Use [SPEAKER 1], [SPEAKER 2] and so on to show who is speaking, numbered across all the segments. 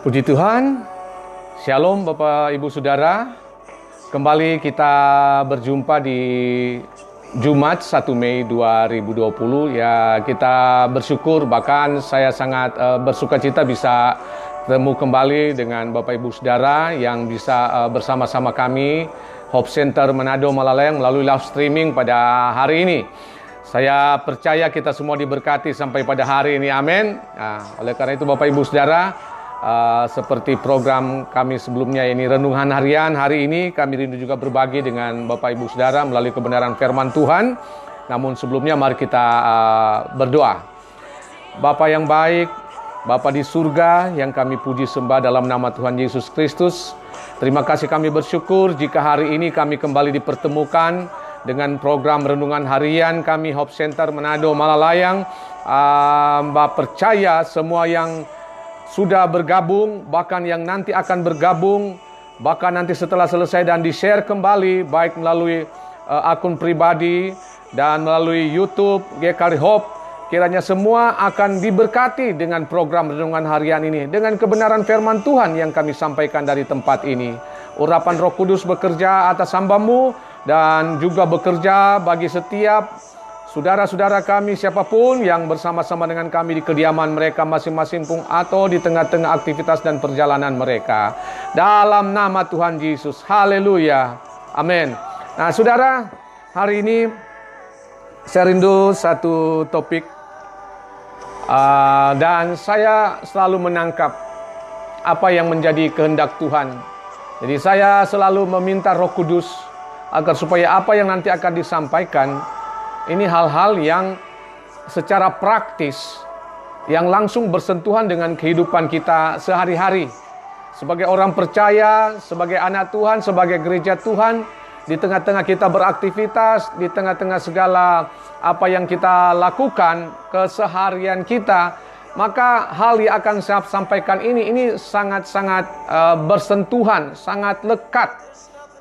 [SPEAKER 1] Puji Tuhan, Shalom Bapak Ibu Saudara. Kembali kita berjumpa di Jumat 1 Mei 2020. Ya, kita bersyukur, bahkan saya sangat bersukacita bisa bertemu kembali dengan Bapak Ibu Saudara yang bisa bersama-sama kami Hope Center Manado Malalayang melalui live streaming pada hari ini. Saya percaya kita semua diberkati sampai pada hari ini, amin. Nah, oleh karena itu Bapak Ibu Saudara, seperti program kami sebelumnya ini Renungan Harian, hari ini kami rindu juga berbagi dengan Bapak Ibu Saudara melalui kebenaran firman Tuhan. Namun sebelumnya mari kita berdoa. Bapa yang baik, Bapa di surga yang kami puji sembah dalam nama Tuhan Yesus Kristus, terima kasih, kami bersyukur jika hari ini kami kembali dipertemukan dengan program Renungan Harian kami Hope Center Manado Malalayang. Mbak percaya semua yang sudah bergabung, bahkan yang nanti akan bergabung, bahkan nanti setelah selesai dan di-share kembali, baik melalui akun pribadi dan melalui YouTube GKR Hope, kiranya semua akan diberkati dengan program Renungan Harian ini, dengan kebenaran firman Tuhan yang kami sampaikan dari tempat ini. Urapan Roh Kudus bekerja atas hamba-Mu dan juga bekerja bagi setiap saudara-saudara kami, siapapun yang bersama-sama dengan kami di kediaman mereka masing-masing pun atau di tengah-tengah aktivitas dan perjalanan mereka. Dalam nama Tuhan Yesus, haleluya, amin. Nah saudara, hari ini saya rindu satu topik dan saya selalu menangkap apa yang menjadi kehendak Tuhan. Jadi saya selalu meminta Roh Kudus agar supaya apa yang nanti akan disampaikan ini hal-hal yang secara praktis, yang langsung bersentuhan dengan kehidupan kita sehari-hari. Sebagai orang percaya, sebagai anak Tuhan, sebagai gereja Tuhan, di tengah-tengah kita beraktivitas, di tengah-tengah segala apa yang kita lakukan, keseharian kita, maka hal yang akan saya sampaikan ini sangat-sangat bersentuhan, sangat lekat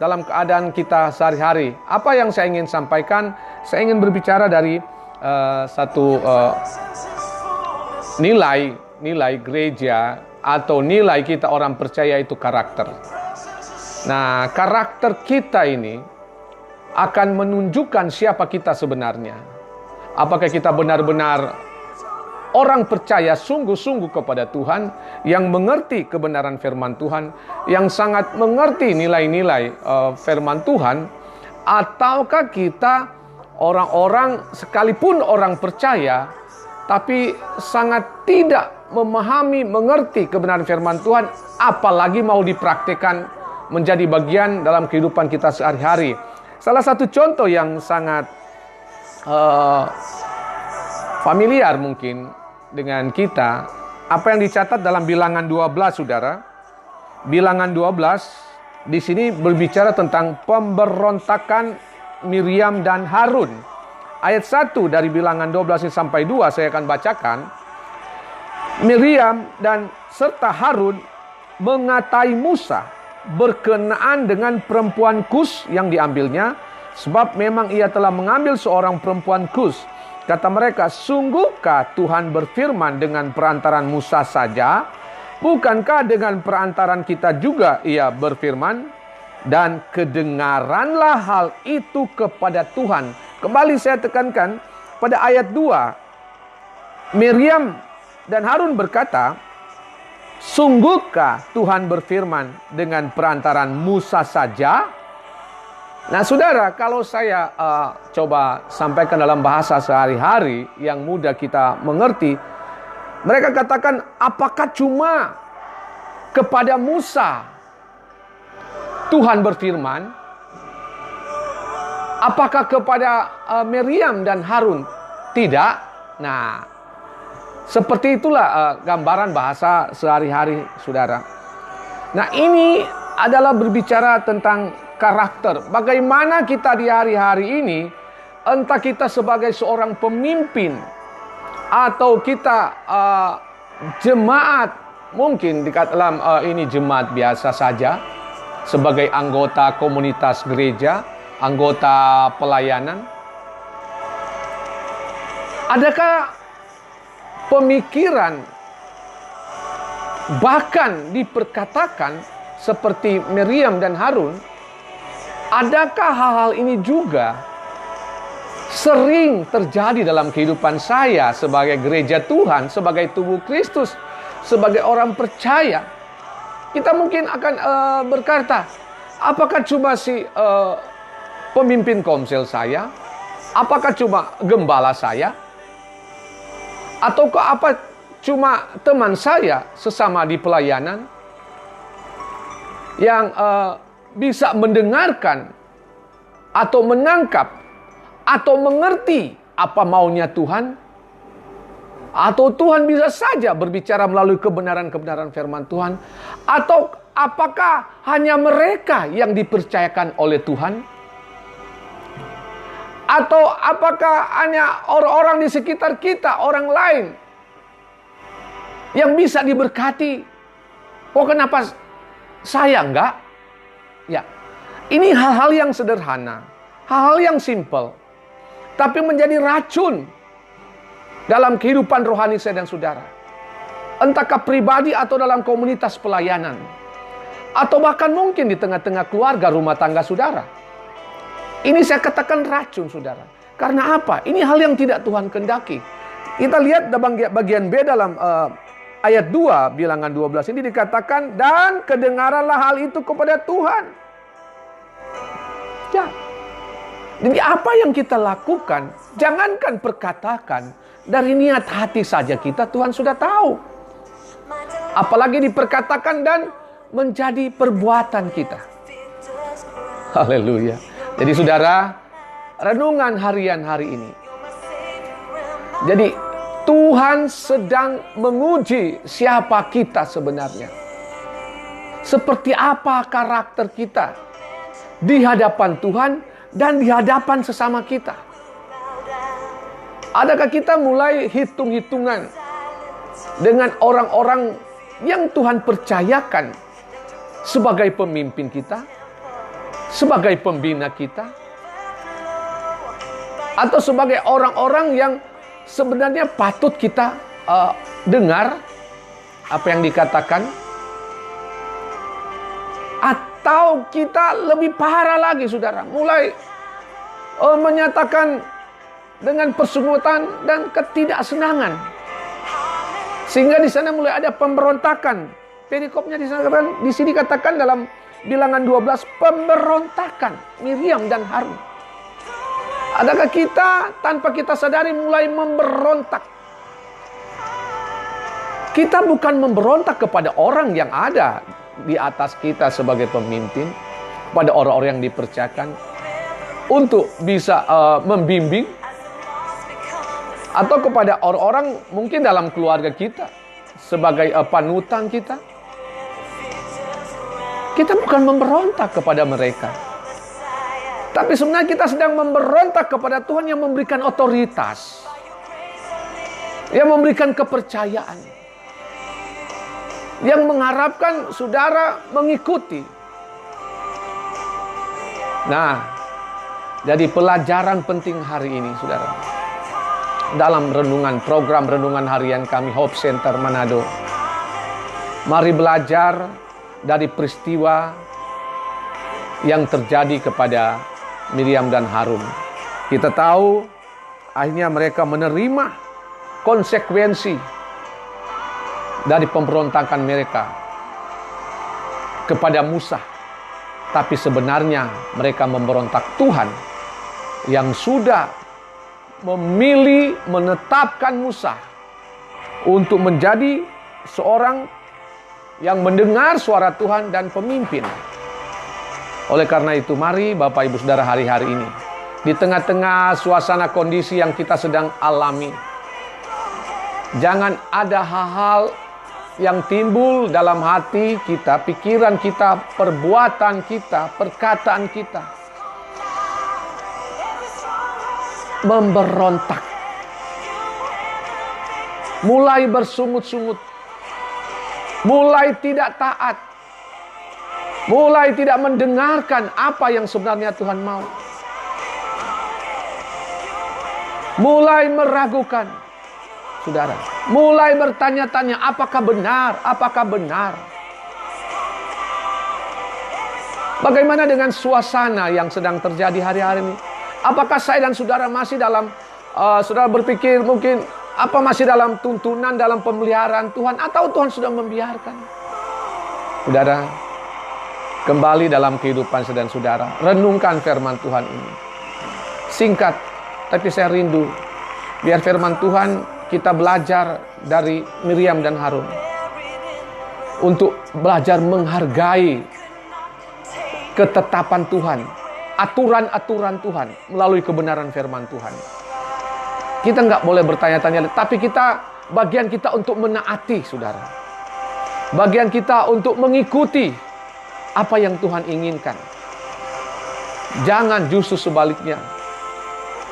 [SPEAKER 1] dalam keadaan kita sehari-hari. Apa yang saya ingin sampaikan? Saya ingin berbicara dari satu nilai gereja atau nilai kita orang percaya, itu karakter. Nah, karakter kita ini akan menunjukkan siapa kita sebenarnya. Apakah kita benar-benar orang percaya sungguh-sungguh kepada Tuhan, yang mengerti kebenaran firman Tuhan, yang sangat mengerti nilai-nilai firman Tuhan, ataukah kita orang-orang sekalipun orang percaya, tapi sangat tidak memahami, mengerti kebenaran firman Tuhan, apalagi mau dipraktikkan menjadi bagian dalam kehidupan kita sehari-hari. Salah satu contoh yang sangat familiar mungkin dengan kita, apa yang dicatat dalam Bilangan 12, saudara. Bilangan 12 di sini berbicara tentang pemberontakan Miriam dan Harun. Ayat 1 dari Bilangan 12 sampai 2 saya akan bacakan. Miriam dan serta Harun mengatai Musa berkenaan dengan perempuan Kus yang diambilnya, sebab memang ia telah mengambil seorang perempuan Kus. Kata mereka, sungguhkah Tuhan berfirman dengan perantaran Musa saja? Bukankah dengan perantaran kita juga ia berfirman? Dan kedengaranlah hal itu kepada Tuhan. Kembali saya tekankan pada ayat 2. Miriam dan Harun berkata, sungguhkah Tuhan berfirman dengan perantaran Musa saja? Nah saudara, kalau saya coba sampaikan dalam bahasa sehari-hari yang mudah kita mengerti, mereka katakan, apakah cuma kepada Musa Tuhan berfirman? Apakah kepada Miriam dan Harun tidak? Nah, seperti itulah gambaran bahasa sehari-hari, saudara. Nah, ini adalah berbicara tentang karakter. Bagaimana kita di hari-hari ini, entah kita sebagai seorang pemimpin atau kita jemaat, mungkin dalam ini jemaat biasa saja, sebagai anggota komunitas gereja, anggota pelayanan. Adakah pemikiran Bahkan diperkatakan seperti Miriam dan Harun, adakah hal-hal ini juga sering terjadi dalam kehidupan saya sebagai gereja Tuhan, sebagai tubuh Kristus, sebagai orang percaya? Kita mungkin akan berkata, apakah cuma si pemimpin komsel saya? Apakah cuma gembala saya? Ataukah apa cuma teman saya sesama di pelayanan yang bisa mendengarkan atau menangkap atau mengerti apa maunya Tuhan? Atau Tuhan bisa saja berbicara melalui kebenaran-kebenaran firman Tuhan? Atau apakah hanya mereka yang dipercayakan oleh Tuhan? Atau apakah hanya orang-orang di sekitar kita, orang lain yang bisa diberkati? Kok kenapa saya enggak? Ya, ini hal-hal yang sederhana, hal-hal yang simple, tapi menjadi racun dalam kehidupan rohani saya dan saudara. Entahkah pribadi atau dalam komunitas pelayanan, atau bahkan mungkin di tengah-tengah keluarga rumah tangga saudara. Ini saya katakan racun, saudara. Karena apa? Ini hal yang tidak Tuhan kehendaki. Kita lihat bagian B dalam ayat 2, bilangan 12 ini dikatakan, dan kedengaranlah hal itu kepada Tuhan. Ya. Jadi apa yang kita lakukan, jangankan perkatakan, dari niat hati saja kita Tuhan sudah tahu. Apalagi diperkatakan dan menjadi perbuatan kita. Haleluya. Jadi saudara, renungan harian hari ini. Jadi Tuhan sedang menguji siapa kita sebenarnya. Seperti apa karakter kita di hadapan Tuhan dan di hadapan sesama kita. Adakah kita mulai hitung-hitungan dengan orang-orang yang Tuhan percayakan sebagai pemimpin kita? Sebagai pembina kita, atau sebagai orang-orang yang sebenarnya patut kita dengar apa yang dikatakan, atau kita lebih parah lagi, saudara, mulai menyatakan dengan persungutan dan ketidaksenangan, sehingga di sana mulai ada pemberontakan. Perikopnya di sini katakan dalam bilangan 12, pemberontakan Miriam dan Harun. Adakah kita tanpa kita sadari mulai memberontak? Kita bukan memberontak kepada orang yang ada di atas kita sebagai pemimpin, pada orang-orang yang dipercayakan untuk bisa membimbing, atau kepada orang-orang mungkin dalam keluarga kita sebagai panutan kita. Kita bukan memberontak kepada mereka, tapi sebenarnya kita sedang memberontak kepada Tuhan yang memberikan otoritas, yang memberikan kepercayaan, yang mengharapkan saudara mengikuti. Nah, jadi pelajaran penting hari ini, saudara, dalam program renungan harian kami Hope Center Manado. Mari belajar dari peristiwa yang terjadi kepada Miriam dan Harun. Kita tahu akhirnya mereka menerima konsekuensi dari pemberontakan mereka kepada Musa. Tapi sebenarnya mereka memberontak Tuhan yang sudah memilih menetapkan Musa untuk menjadi seorang yang mendengar suara Tuhan dan pemimpin. Oleh karena itu, mari Bapak Ibu Saudara hari-hari ini, di tengah-tengah suasana kondisi yang kita sedang alami, jangan ada hal-hal yang timbul dalam hati kita, pikiran kita, perbuatan kita, perkataan kita, memberontak, mulai bersungut-sungut, mulai tidak taat, mulai tidak mendengarkan apa yang sebenarnya Tuhan mau, mulai meragukan saudara. Mulai bertanya-tanya, apakah benar? Apakah benar? Bagaimana dengan suasana yang sedang terjadi hari-hari ini? Apakah saya dan saudara masih dalam, saudara berpikir mungkin, apa masih dalam tuntunan, dalam pemeliharaan Tuhan? Atau Tuhan sudah membiarkan? Saudara, kembali dalam kehidupan saya dan saudara. Renungkan firman Tuhan ini. Singkat, tapi saya rindu. Biar firman Tuhan kita belajar dari Miriam dan Harun. Untuk belajar menghargai ketetapan Tuhan, aturan-aturan Tuhan melalui kebenaran firman Tuhan. Kita nggak boleh bertanya-tanya, tapi bagian kita untuk menaati, saudara. Bagian kita untuk mengikuti apa yang Tuhan inginkan. Jangan justru sebaliknya.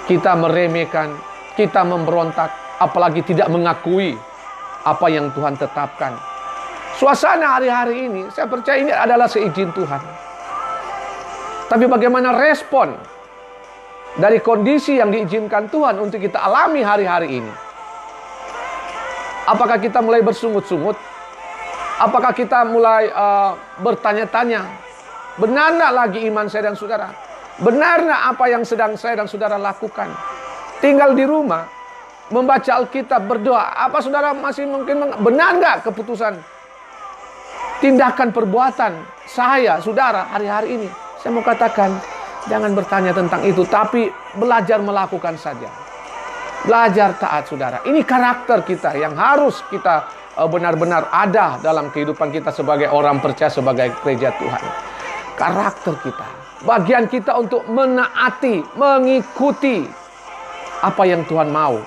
[SPEAKER 1] Kita meremehkan, kita memberontak, apalagi tidak mengakui apa yang Tuhan tetapkan. Suasana hari-hari ini, saya percaya ini adalah seizin Tuhan. Tapi bagaimana respon dari kondisi yang diizinkan Tuhan untuk kita alami hari-hari ini? Apakah kita mulai bersungut-sungut? Apakah kita mulai bertanya-tanya? Benar nggak lagi iman saya dan saudara? Benar nggak apa yang sedang saya dan saudara lakukan? Tinggal di rumah, membaca Alkitab, berdoa. Apa saudara masih mungkin benar nggak keputusan, tindakan, perbuatan saya, saudara, hari-hari ini? Saya mau katakan, jangan bertanya tentang itu, tapi belajar melakukan saja. Belajar taat, saudara. Ini karakter kita yang harus kita benar-benar ada dalam kehidupan kita sebagai orang percaya, sebagai gereja Tuhan. Karakter kita. Bagian kita untuk menaati, mengikuti apa yang Tuhan mau.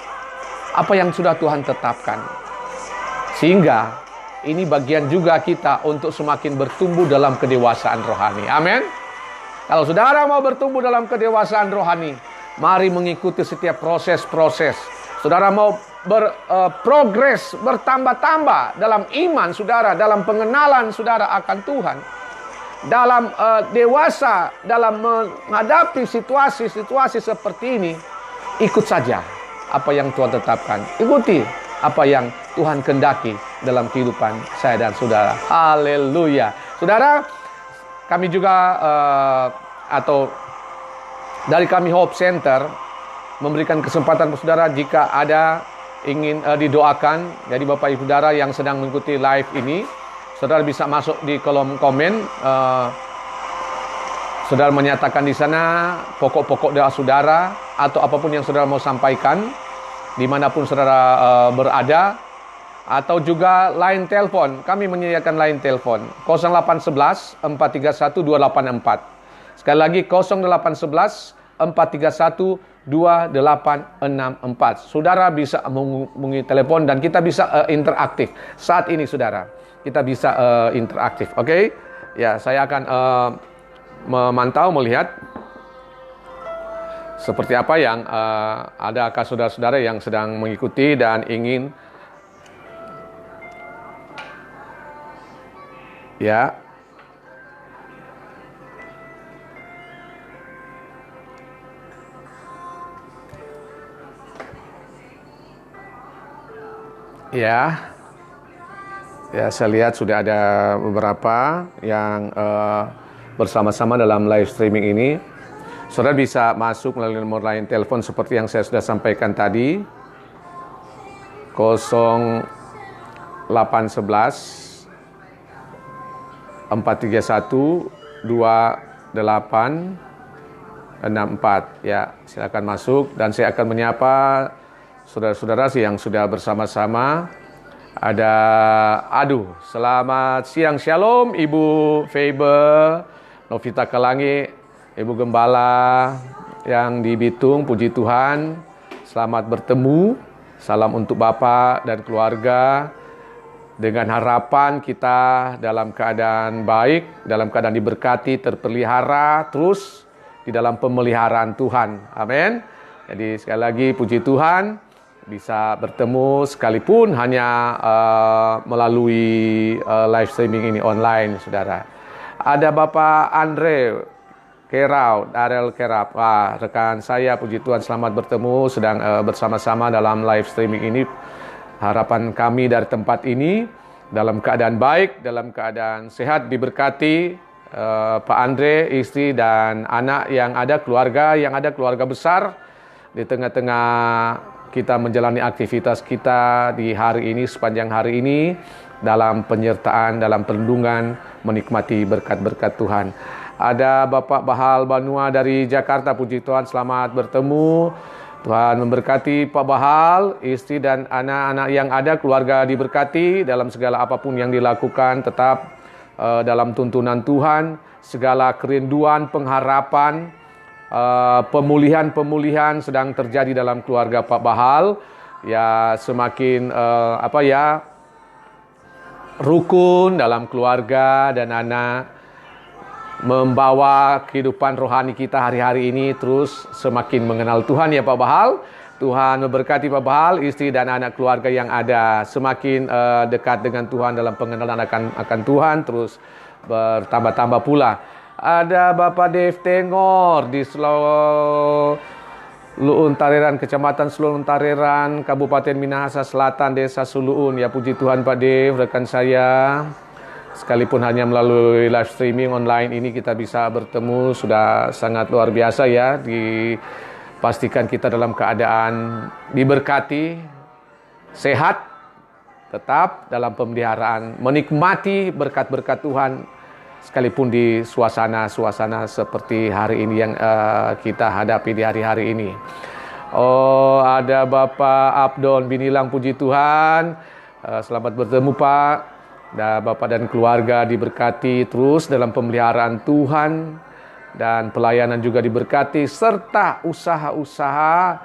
[SPEAKER 1] Apa yang sudah Tuhan tetapkan. Sehingga ini bagian juga kita untuk semakin bertumbuh dalam kedewasaan rohani. Amin. Kalau saudara mau bertumbuh dalam kedewasaan rohani, mari mengikuti setiap proses-proses. Saudara mau berprogres, bertambah-tambah dalam iman saudara, dalam pengenalan saudara akan Tuhan. Dalam dewasa, dalam menghadapi situasi-situasi seperti ini, ikut saja apa yang Tuhan tetapkan. Ikuti apa yang Tuhan kehendaki dalam kehidupan saya dan saudara. Haleluya. Saudara, kami juga atau dari kami Hope Center memberikan kesempatan kepada saudara jika ada ingin didoakan. Jadi Bapak Ibu saudara yang sedang mengikuti live ini, saudara bisa masuk di kolom komen. Saudara menyatakan di sana pokok-pokok doa saudara atau apapun yang saudara mau sampaikan dimanapun saudara berada. Atau juga line telepon. Kami menyediakan line telepon 0811 431 284. Sekali lagi 0811 431 2864. Saudara bisa menghubungi telepon dan kita bisa interaktif. Saat ini saudara, kita bisa interaktif. Oke? Ya, saya akan memantau, melihat seperti apa yang adakah saudara-saudara yang sedang mengikuti dan ingin. Ya. Ya. Ya, saya lihat sudah ada beberapa yang bersama-sama dalam live streaming ini. Saudara bisa masuk melalui nomor line telepon seperti yang saya sudah sampaikan tadi. 0811 431 2864. Ya, silakan masuk dan saya akan menyapa saudara-saudara yang sudah bersama-sama. Selamat siang, Shalom Ibu Faber, Novita Kelangi, Ibu Gembala yang di Bitung, puji Tuhan. Selamat bertemu. Salam untuk Bapak dan keluarga. Dengan harapan kita dalam keadaan baik, dalam keadaan diberkati, terpelihara terus di dalam pemeliharaan Tuhan. Amin. Jadi sekali lagi puji Tuhan bisa bertemu sekalipun hanya melalui live streaming ini online, saudara. Ada Bapak Andre Kerau, Darel Kerap. Rekan saya, puji Tuhan, selamat bertemu, sedang bersama-sama dalam live streaming ini. Harapan kami dari tempat ini dalam keadaan baik, dalam keadaan sehat, diberkati Pak Andre, istri dan anak yang ada, keluarga besar di tengah-tengah kita menjalani aktivitas kita di hari ini, sepanjang hari ini, dalam penyertaan, dalam perlindungan, menikmati berkat-berkat Tuhan. Ada Bapak Bahal Banua dari Jakarta, puji Tuhan, selamat bertemu. Tuhan memberkati Pak Bahal, istri dan anak-anak yang ada, keluarga diberkati dalam segala apapun yang dilakukan, tetap dalam tuntunan Tuhan, segala kerinduan, pengharapan, pemulihan sedang terjadi dalam keluarga Pak Bahal. Ya, semakin rukun dalam keluarga dan anak, membawa kehidupan rohani kita hari-hari ini terus semakin mengenal Tuhan ya Pak Bahal. Tuhan memberkati Pak Bahal, istri dan anak keluarga yang ada, semakin dekat dengan Tuhan dalam pengenalan akan Tuhan, terus bertambah-tambah pula. Ada Bapak Dev Tengor di Suluun Tareran, Kecamatan Suluun Tareran, Kabupaten Minahasa Selatan, Desa Suluun. Ya, puji Tuhan Pak Dev, rekan saya. Sekalipun hanya melalui live streaming online ini kita bisa bertemu, sudah sangat luar biasa ya. Dipastikan kita dalam keadaan diberkati, sehat, tetap dalam pemeliharaan, menikmati berkat-berkat Tuhan, sekalipun di suasana seperti hari ini yang kita hadapi di hari-hari ini. Oh, ada Bapak Abdon Binilang, puji Tuhan. Selamat bertemu Pak. Dan Bapak dan keluarga diberkati terus dalam pemeliharaan Tuhan, dan pelayanan juga diberkati, serta usaha-usaha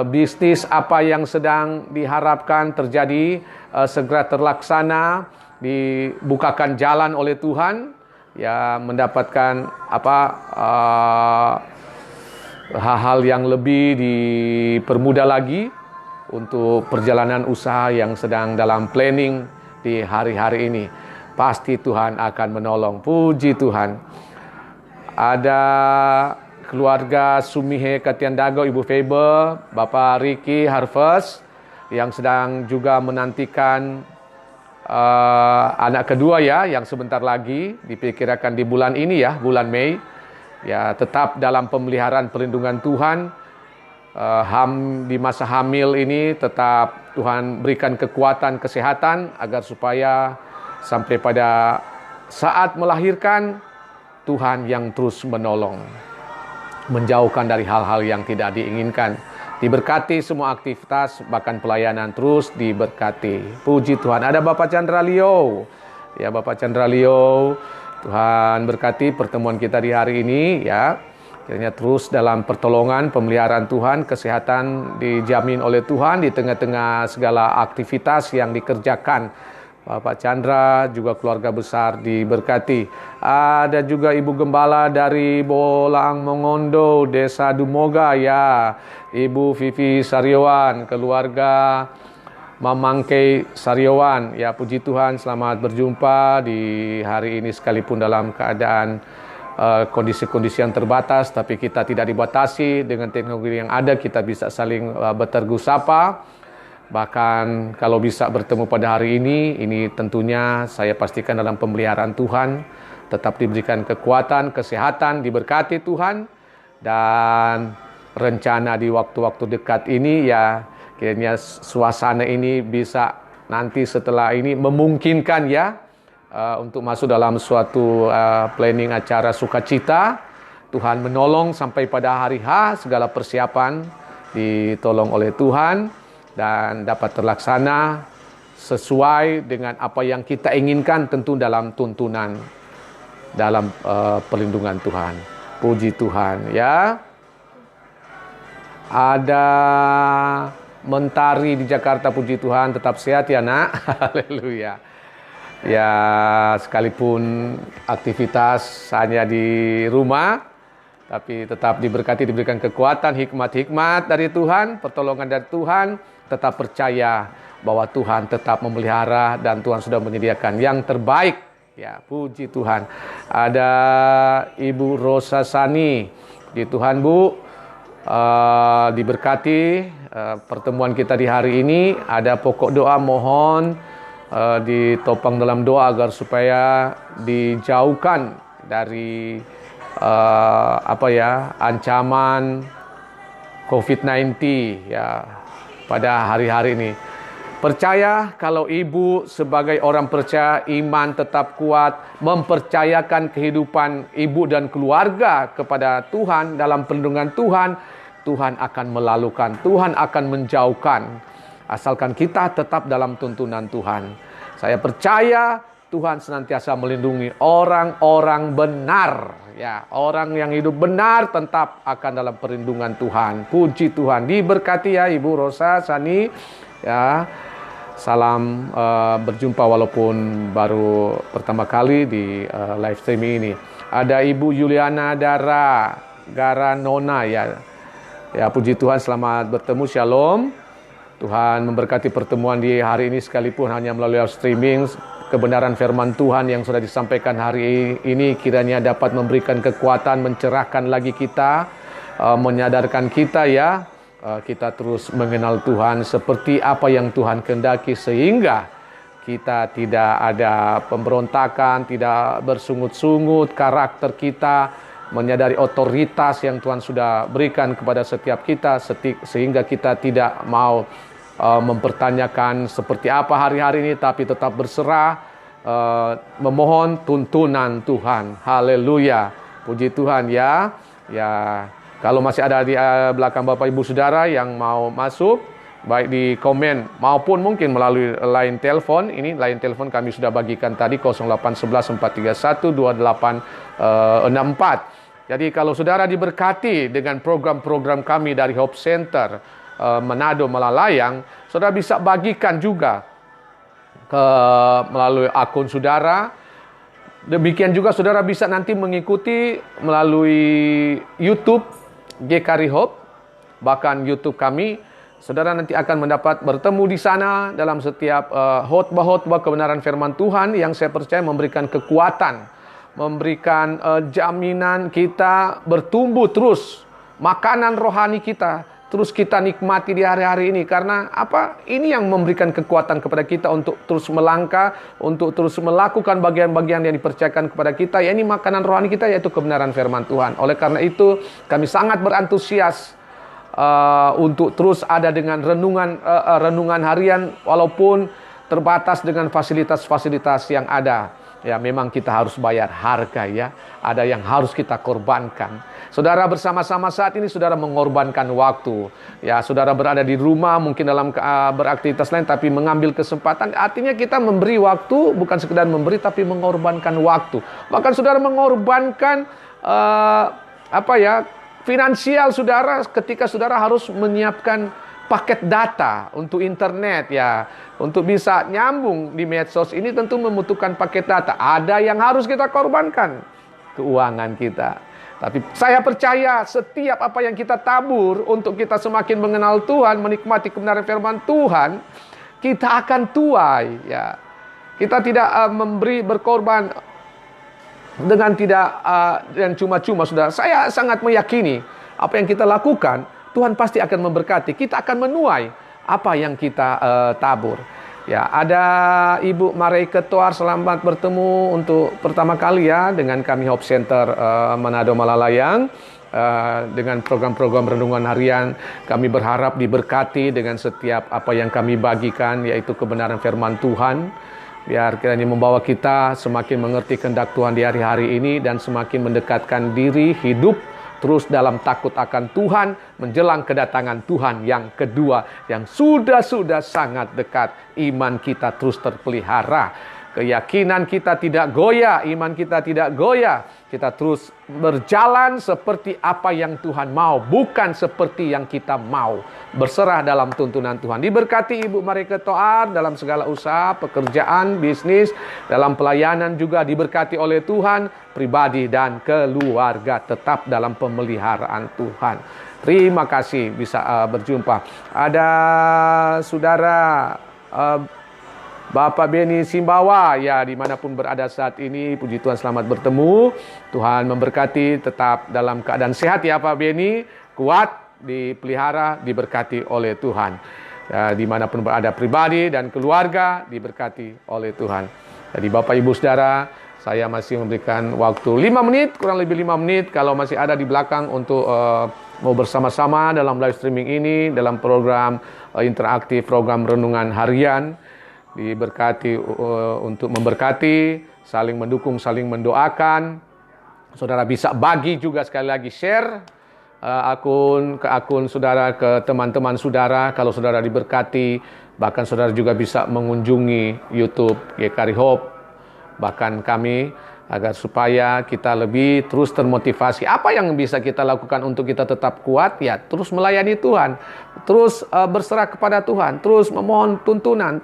[SPEAKER 1] bisnis apa yang sedang diharapkan terjadi segera terlaksana, dibukakan jalan oleh Tuhan, ya, mendapatkan hal-hal yang lebih dipermudah lagi untuk perjalanan usaha yang sedang dalam planning di hari-hari ini. Pasti Tuhan akan menolong. Puji Tuhan. Ada keluarga Sumihe Katiandago, Ibu Faber, Bapak Ricky Harvest, yang sedang juga menantikan anak kedua ya, yang sebentar lagi diperkirakan di bulan ini ya, bulan Mei. Ya, tetap dalam pemeliharaan perlindungan Tuhan. Di masa hamil ini tetap Tuhan berikan kekuatan, kesehatan, agar supaya sampai pada saat melahirkan, Tuhan yang terus menolong, menjauhkan dari hal-hal yang tidak diinginkan. Diberkati semua aktivitas, bahkan pelayanan terus diberkati. Puji Tuhan. Ada Bapak Chandra Leo. Ya, Bapak Chandra Leo, Tuhan berkati pertemuan kita di hari ini ya. Kiranya terus dalam pertolongan, pemeliharaan Tuhan, kesehatan dijamin oleh Tuhan di tengah-tengah segala aktivitas yang dikerjakan. Bapak Chandra juga keluarga besar diberkati. Ada juga Ibu Gembala dari Bolang Mongondo, Desa Dumoga ya. Ibu Vivi Saryawan, keluarga Mamangkei Saryawan. Ya, puji Tuhan, selamat berjumpa di hari ini sekalipun dalam keadaan kondisi-kondisi yang terbatas, tapi kita tidak dibatasi dengan teknologi yang ada. Kita bisa saling bertegur sapa. Bahkan kalau bisa bertemu pada hari ini tentunya saya pastikan dalam pemeliharaan Tuhan, tetap diberikan kekuatan, kesehatan, diberkati Tuhan, dan rencana di waktu-waktu dekat ini ya, kiranya suasana ini bisa nanti setelah ini memungkinkan ya, untuk masuk dalam suatu planning acara sukacita. Tuhan menolong sampai pada hari H, segala persiapan ditolong oleh Tuhan dan dapat terlaksana sesuai dengan apa yang kita inginkan, tentu dalam tuntunan, dalam perlindungan Tuhan. Puji Tuhan ya. Ada Mentari di Jakarta, puji Tuhan, tetap sehat ya nak. Haleluya. Ya, sekalipun aktivitas hanya di rumah, tapi tetap diberkati, diberikan kekuatan, hikmat-hikmat dari Tuhan, pertolongan dari Tuhan. Tetap percaya bahwa Tuhan tetap memelihara dan Tuhan sudah menyediakan yang terbaik. Ya, puji Tuhan. Ada Ibu Rosa Sani, puji Tuhan Bu. diberkati pertemuan kita di hari ini. Ada pokok doa, mohon ditopang dalam doa agar supaya dijauhkan dari ancaman COVID-19 ya pada hari-hari ini. Percaya kalau ibu sebagai orang percaya, iman tetap kuat, mempercayakan kehidupan ibu dan keluarga kepada Tuhan, dalam perlindungan Tuhan, Tuhan akan melalukan, Tuhan akan menjauhkan, asalkan kita tetap dalam tuntunan Tuhan. Saya percaya Tuhan senantiasa melindungi orang-orang benar, ya, orang yang hidup benar tetap akan dalam perlindungan Tuhan. Puji Tuhan, diberkati ya Ibu Rosa, Sani, ya. Salam berjumpa walaupun baru pertama kali di live streaming ini. Ada Ibu Juliana Garanona ya. Ya, puji Tuhan, selamat bertemu, shalom. Tuhan memberkati pertemuan di hari ini sekalipun hanya melalui live streaming. Kebenaran firman Tuhan yang sudah disampaikan hari ini kiranya dapat memberikan kekuatan, mencerahkan lagi kita, menyadarkan kita ya. Kita terus mengenal Tuhan seperti apa yang Tuhan kehendaki, sehingga kita tidak ada pemberontakan, tidak bersungut-sungut, karakter kita menyadari otoritas yang Tuhan sudah berikan kepada setiap kita, sehingga kita tidak mau mempertanyakan seperti apa hari-hari ini, tapi tetap berserah, memohon tuntunan Tuhan. Haleluya, puji Tuhan ya. Ya, kalau masih ada di belakang Bapak Ibu Saudara yang mau masuk, baik di komen maupun mungkin melalui line telepon. Ini line telepon kami sudah bagikan tadi, 0811 431 2864. Jadi kalau saudara diberkati dengan program-program kami dari Hope Center Manado Malalayang, saudara bisa bagikan juga melalui akun saudara. Demikian juga saudara bisa nanti mengikuti melalui YouTube GKRI Hope, bahkan YouTube kami. Saudara nanti akan mendapat bertemu di sana dalam setiap khotbah-khotbah kebenaran firman Tuhan yang saya percaya memberikan kekuatan, memberikan jaminan kita bertumbuh terus, makanan rohani kita terus kita nikmati di hari-hari ini. Karena apa? Ini yang memberikan kekuatan kepada kita untuk terus melangkah, untuk terus melakukan bagian-bagian yang dipercayakan kepada kita. Ya, ini makanan rohani kita, yaitu kebenaran firman Tuhan. Oleh karena itu, kami sangat berantusias untuk terus ada dengan renungan harian, walaupun terbatas dengan fasilitas-fasilitas yang ada. Ya, memang kita harus bayar harga ya. Ada yang harus kita korbankan. Saudara bersama-sama saat ini, saudara mengorbankan waktu. Ya, saudara berada di rumah, mungkin dalam beraktivitas lain, tapi mengambil kesempatan. Artinya kita memberi waktu, bukan sekedar memberi, tapi mengorbankan waktu. Bahkan saudara mengorbankan finansial saudara, ketika saudara harus menyiapkan paket data untuk internet ya, untuk bisa nyambung di medsos ini tentu membutuhkan paket data. Ada yang harus kita korbankan, keuangan kita. Tapi saya percaya setiap apa yang kita tabur untuk kita semakin mengenal Tuhan, menikmati kebenaran firman Tuhan, kita akan tuai ya. Kita tidak berkorban dengan tidak dan cuma-cuma, saudara. Saya sangat meyakini apa yang kita lakukan, Tuhan pasti akan memberkati. Kita akan menuai apa yang kita tabur. Ya, ada Ibu Mareike Toar, selamat bertemu untuk pertama kali ya dengan kami Hope Center Manado Malalayang. Dengan program-program renungan harian, kami berharap diberkati dengan setiap apa yang kami bagikan, yaitu kebenaran firman Tuhan. Biar kiranya membawa kita semakin mengerti kehendak Tuhan di hari-hari ini, dan semakin mendekatkan diri hidup terus dalam takut akan Tuhan menjelang kedatangan Tuhan yang kedua yang sudah sangat dekat. Iman kita terus terpelihara, keyakinan kita tidak goyah, iman kita tidak goyah. Kita terus berjalan seperti apa yang Tuhan mau, bukan seperti yang kita mau. Berserah dalam tuntunan Tuhan. Diberkati Ibu Mareike Toar dalam segala usaha, pekerjaan, bisnis, dalam pelayanan juga diberkati oleh Tuhan. Pribadi dan keluarga tetap dalam pemeliharaan Tuhan. Terima kasih bisa berjumpa. Ada saudara Bapak Beni Simbawa, ya dimanapun berada saat ini, puji Tuhan selamat bertemu. Tuhan memberkati, tetap dalam keadaan sehat ya Pak Beni, kuat dipelihara, diberkati oleh Tuhan. Dimanapun berada pribadi dan keluarga diberkati oleh Tuhan. Jadi Bapak Ibu Saudara, saya masih memberikan waktu 5 menit, kurang lebih 5 menit. Kalau masih ada di belakang untuk mau bersama-sama dalam live streaming ini, dalam program interaktif, program renungan harian, diberkati untuk memberkati, saling mendukung, saling mendoakan. Saudara bisa bagi juga sekali lagi, share akun saudara ke teman-teman saudara. Kalau saudara diberkati, bahkan saudara juga bisa mengunjungi YouTube GKRI Hope, bahkan kami, agar supaya kita lebih terus termotivasi. Apa yang bisa kita lakukan untuk kita tetap kuat? Ya, terus melayani Tuhan, terus berserah kepada Tuhan, terus memohon tuntunan,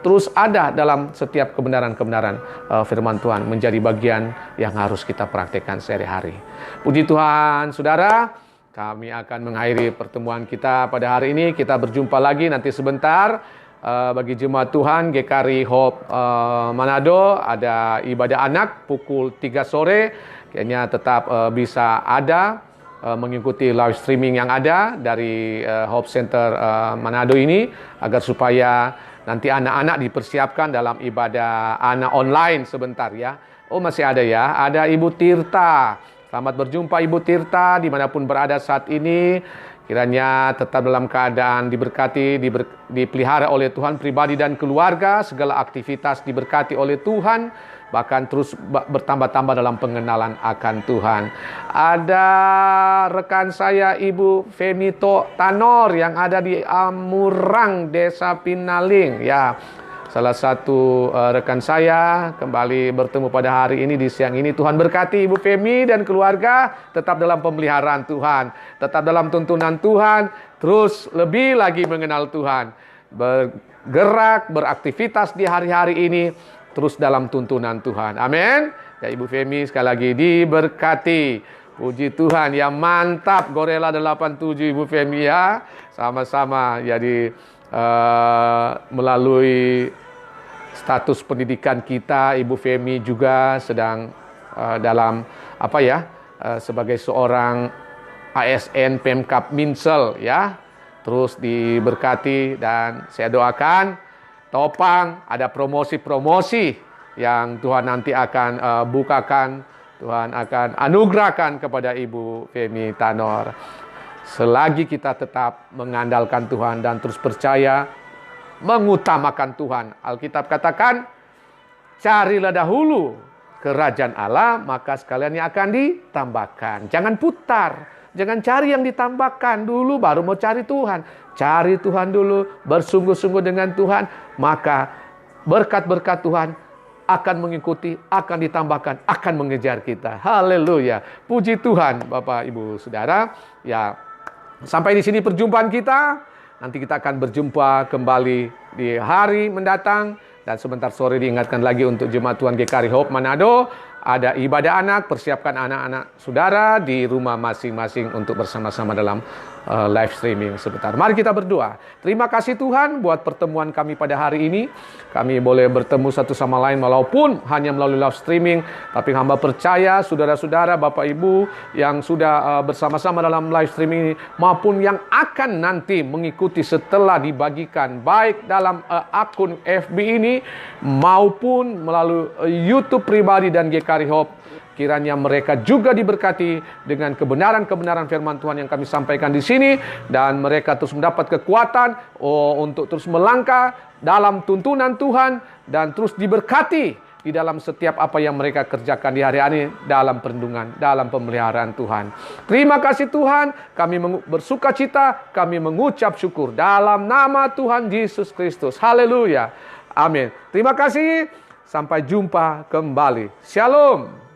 [SPEAKER 1] terus ada dalam setiap kebenaran-kebenaran firman Tuhan, menjadi bagian yang harus kita praktekkan sehari-hari. Puji Tuhan, saudara, kami akan mengakhiri pertemuan kita pada hari ini. Kita berjumpa lagi nanti sebentar. Bagi jemaat Tuhan GKRI Hope Manado, ada ibadah anak pukul 3 sore. Kayaknya tetap bisa ada mengikuti live streaming yang ada dari Hope Center Manado ini, agar supaya nanti anak-anak dipersiapkan dalam ibadah anak online sebentar ya. Oh, masih ada ya, ada Ibu Tirta. Selamat berjumpa Ibu Tirta dimanapun berada saat ini. Kiranya tetap dalam keadaan diberkati, dipelihara oleh Tuhan pribadi dan keluarga. Segala aktivitas diberkati oleh Tuhan. Bahkan terus bertambah-tambah dalam pengenalan akan Tuhan. Ada rekan saya Ibu Femito Tanor yang ada di Amurang, Desa Pinaling. Ya, salah satu rekan saya kembali bertemu pada hari ini di siang ini. Tuhan berkati Ibu Femi dan keluarga, tetap dalam pemeliharaan Tuhan, tetap dalam tuntunan Tuhan, terus lebih lagi mengenal Tuhan, bergerak, beraktivitas di hari-hari ini, terus dalam tuntunan Tuhan. Amin. Ya, Ibu Femi sekali lagi diberkati. Puji Tuhan, ya mantap. Gorela 87 Ibu Femi ya. Sama-sama jadi melalui status pendidikan kita, Ibu Femi juga sedang dalam sebagai seorang ASN Pemkab Minsel ya, terus diberkati. Dan saya doakan topang ada promosi-promosi yang Tuhan nanti akan bukakan, Tuhan akan anugerahkan kepada Ibu Femi Tanor. Selagi kita tetap mengandalkan Tuhan dan terus percaya, mengutamakan Tuhan. Alkitab katakan, carilah dahulu kerajaan Allah, maka sekalian yang akan ditambahkan. Jangan putar, jangan cari yang ditambahkan dulu baru mau cari Tuhan. Cari Tuhan dulu, bersungguh-sungguh dengan Tuhan, maka berkat-berkat Tuhan akan mengikuti, akan ditambahkan, akan mengejar kita. Haleluya. Puji Tuhan, Bapak Ibu Saudara. Ya, sampai di sini perjumpaan kita. Nanti kita akan berjumpa kembali di hari mendatang. Dan sebentar sore diingatkan lagi untuk jemaat Tuhan GKRI Hope Manado, ada ibadah anak, persiapkan anak-anak saudara di rumah masing-masing untuk bersama-sama dalam live streaming sebentar. Mari kita berdoa. Terima kasih Tuhan buat pertemuan kami pada hari ini. Kami boleh bertemu satu sama lain walaupun hanya melalui live streaming. Tapi hamba percaya saudara-saudara, Bapak Ibu yang sudah bersama-sama dalam live streaming ini, maupun yang akan nanti mengikuti setelah dibagikan, baik dalam akun FB ini maupun melalui YouTube pribadi dan GKRI Hope. Kiranya mereka juga diberkati dengan kebenaran-kebenaran firman Tuhan yang kami sampaikan di sini, dan mereka terus mendapat kekuatan untuk terus melangkah dalam tuntunan Tuhan dan terus diberkati di dalam setiap apa yang mereka kerjakan di hari-hari dalam perlindungan, dalam pemeliharaan Tuhan. Terima kasih Tuhan, kami bersuka cita, kami mengucap syukur dalam nama Tuhan Yesus Kristus. Haleluya. Amin. Terima kasih. Sampai jumpa kembali. Shalom.